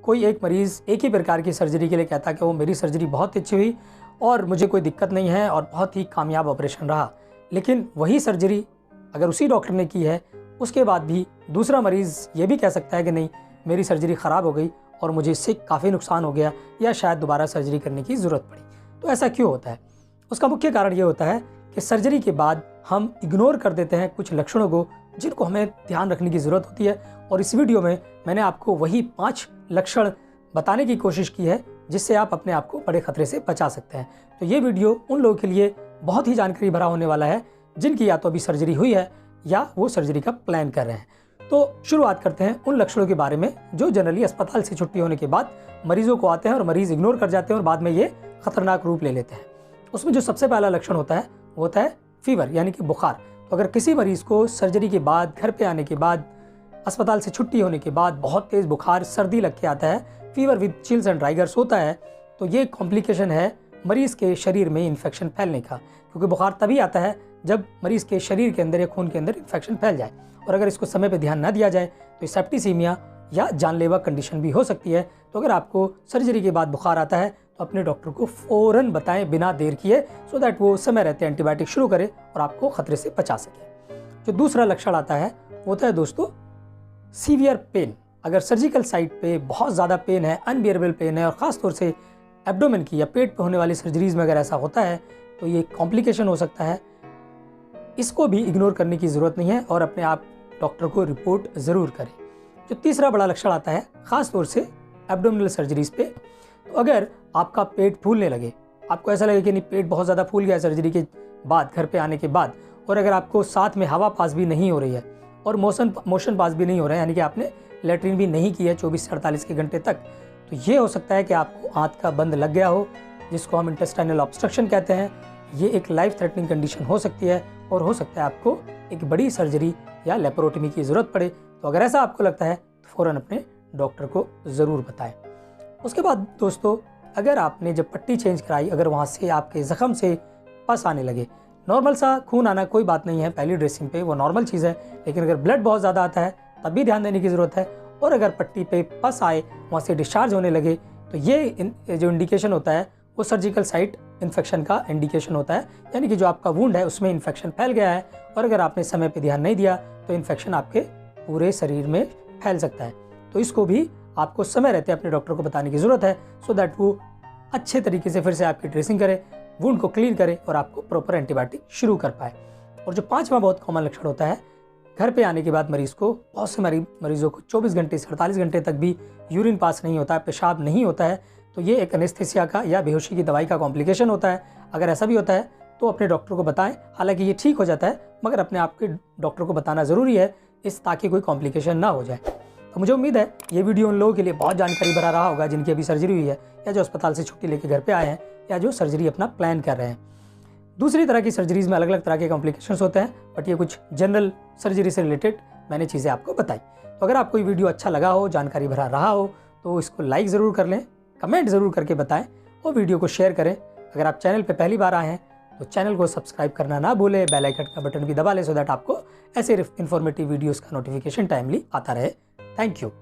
कोई एक मरीज़ एक ही प्रकार की सर्जरी के लिए कहता कि वो मेरी सर्जरी बहुत अच्छी हुई और मुझे कोई दिक्कत नहीं है और बहुत ही कामयाब ऑपरेशन रहा, लेकिन वही सर्जरी अगर उसी डॉक्टर ने की है उसके बाद भी दूसरा मरीज़ ये भी कह सकता है कि नहीं, मेरी सर्जरी ख़राब हो गई और मुझे इससे काफ़ी नुकसान हो गया या शायद दोबारा सर्जरी करने की ज़रूरत पड़ी। तो ऐसा क्यों होता है? उसका मुख्य कारण ये होता है कि सर्जरी के बाद हम इग्नोर कर देते हैं कुछ लक्षणों को जिनको हमें ध्यान रखने की ज़रूरत होती है, और इस वीडियो में मैंने आपको वही 5 लक्षण बताने की कोशिश की है जिससे आप अपने आप को बड़े खतरे से बचा सकते हैं। तो ये वीडियो उन लोगों के लिए बहुत ही जानकारी भरा होने वाला है जिनकी या तो अभी सर्जरी हुई है या वो सर्जरी का प्लान कर रहे हैं। तो शुरुआत करते हैं उन लक्षणों के बारे में जो जनरली अस्पताल से छुट्टी होने के बाद मरीजों को आते हैं और मरीज़ इग्नोर कर जाते हैं और बाद में ये खतरनाक रूप ले लेते हैं। उसमें जो सबसे पहला लक्षण होता है वो होता है फीवर, यानी कि बुखार। तो अगर किसी मरीज़ को सर्जरी के बाद, घर पे आने के बाद, अस्पताल से छुट्टी होने के बाद बहुत तेज़ बुखार, सर्दी लग के आता है, fever with chills and rigors होता है, तो ये कॉम्प्लिकेशन है मरीज़ के शरीर में इन्फेक्शन फैलने का, क्योंकि बुखार तभी आता है जब मरीज़ के शरीर के अंदर या खून के अंदर इन्फेक्शन फैल जाए, और अगर इसको समय पे दैट ना दिया जाए तो सेप्टिसीमिया या जानलेवा कंडीशन भी हो सकती है। तो अगर आपको सर्जरी के बाद बुखार आता है तो अपने डॉक्टर को फ़ौरन बताएं बिना देर किए, सो दैट वो समय रहते एंटीबायोटिक शुरू करे और आपको खतरे से बचा सके। जो दूसरा लक्षण आता है वो होता है दोस्तों सीवियर पेन। अगर सर्जिकल साइट पे बहुत ज़्यादा पेन है, अनबियरेबल पेन है, और ख़ासतौर से एब्डोमेन की या पेट पे होने वाली सर्जरीज़ में अगर ऐसा होता है तो ये कॉम्प्लिकेशन हो सकता है। इसको भी इग्नोर करने की ज़रूरत नहीं है और अपने आप डॉक्टर को रिपोर्ट ज़रूर करें। जो तीसरा बड़ा लक्षण आता है ख़ास तौर से एब्डोमिनल सर्जरीज़ पे, तो अगर आपका पेट फूलने लगे, आपको ऐसा लगे कि नहीं पेट बहुत ज़्यादा फूल गया सर्जरी के बाद, घर पे आने के बाद, और अगर आपको साथ में हवा पास भी नहीं हो रही है और मोशन पास भी नहीं हो रहा है, यानी कि आपने लेटरिन भी नहीं किया 24 से 48 के घंटे तक, तो ये हो सकता है कि आपको आंत का बंद लग गया हो, जिसको हम इंटेस्टाइनल ऑब्स्ट्रक्शन कहते हैं। ये एक लाइफ थ्रेटनिंग कंडीशन हो सकती है और हो सकता है आपको एक बड़ी सर्जरी या लेप्रोटमी की ज़रूरत पड़े। तो अगर ऐसा आपको लगता है तो फ़ौरन अपने डॉक्टर को ज़रूर बताएं। उसके बाद दोस्तों, अगर आपने जब पट्टी चेंज कराई, अगर वहाँ से आपके ज़ख़म से पस आने लगे, नॉर्मल सा खून आना कोई बात नहीं है पहली ड्रेसिंग पे, वो नॉर्मल चीज़ है, लेकिन अगर ब्लड बहुत ज़्यादा आता है तब भी ध्यान देने की ज़रूरत है। और अगर पट्टी पे पस आए, वहाँ से डिस्चार्ज होने लगे, तो ये जो इंडिकेशन होता है वो सर्जिकल साइट इन्फेक्शन का इंडिकेशन होता है, यानी कि जो आपका वुंड है उसमें इन्फेक्शन फैल गया है, और अगर आपने समय पे ध्यान नहीं दिया तो इन्फेक्शन आपके पूरे शरीर में फैल सकता है। तो इसको भी आपको समय रहते अपने डॉक्टर को बताने की ज़रूरत है, सो दैट वो अच्छे तरीके से फिर से आपकी ड्रेसिंग करे, वुंड को क्लीन करे और आपको प्रॉपर एंटीबायोटिक शुरू कर पाए। और जो 5वां बहुत कॉमन लक्षण होता है, घर पे आने के बाद मरीज़ को, बहुत से मरीज़ों को 24 घंटे से 48 घंटे तक भी यूरिन पास नहीं होता है, पेशाब नहीं होता है, तो ये एक एनेस्थीसिया का या बेहोशी की दवाई का कॉम्प्लिकेशन होता है। अगर ऐसा भी होता है तो अपने डॉक्टर को बताएं। हालांकि ये ठीक हो जाता है, मगर अपने आप के डॉक्टर को बताना ज़रूरी है ताकि कोई कॉम्प्लिकेशन ना हो जाए। तो मुझे उम्मीद है ये वीडियो उन लोगों के लिए बहुत जानकारी भरा रहा होगा जिनकी अभी सर्जरी हुई है, या जो अस्पताल से छुट्टी लेकर घर पे आए हैं, या जो सर्जरी अपना प्लान कर रहे हैं। दूसरी तरह की सर्जरीज़ में अलग अलग तरह के कॉम्प्लिकेशंस होते हैं, बट ये कुछ जनरल सर्जरी से रिलेटेड मैंने चीज़ें आपको बताई। तो अगर आपको ये वीडियो अच्छा लगा हो, जानकारी भरा रहा हो, तो इसको लाइक ज़रूर कर लें, कमेंट ज़रूर करके बताएं और वीडियो को शेयर करें। अगर आप चैनल पे पहली बार आए हैं तो चैनल को सब्सक्राइब करना ना भूलें, बेल आइकन का बटन भी दबा लें, सो दैट आपको ऐसे इन्फॉर्मेटिव वीडियोस का नोटिफिकेशन टाइमली आता रहे। Thank you.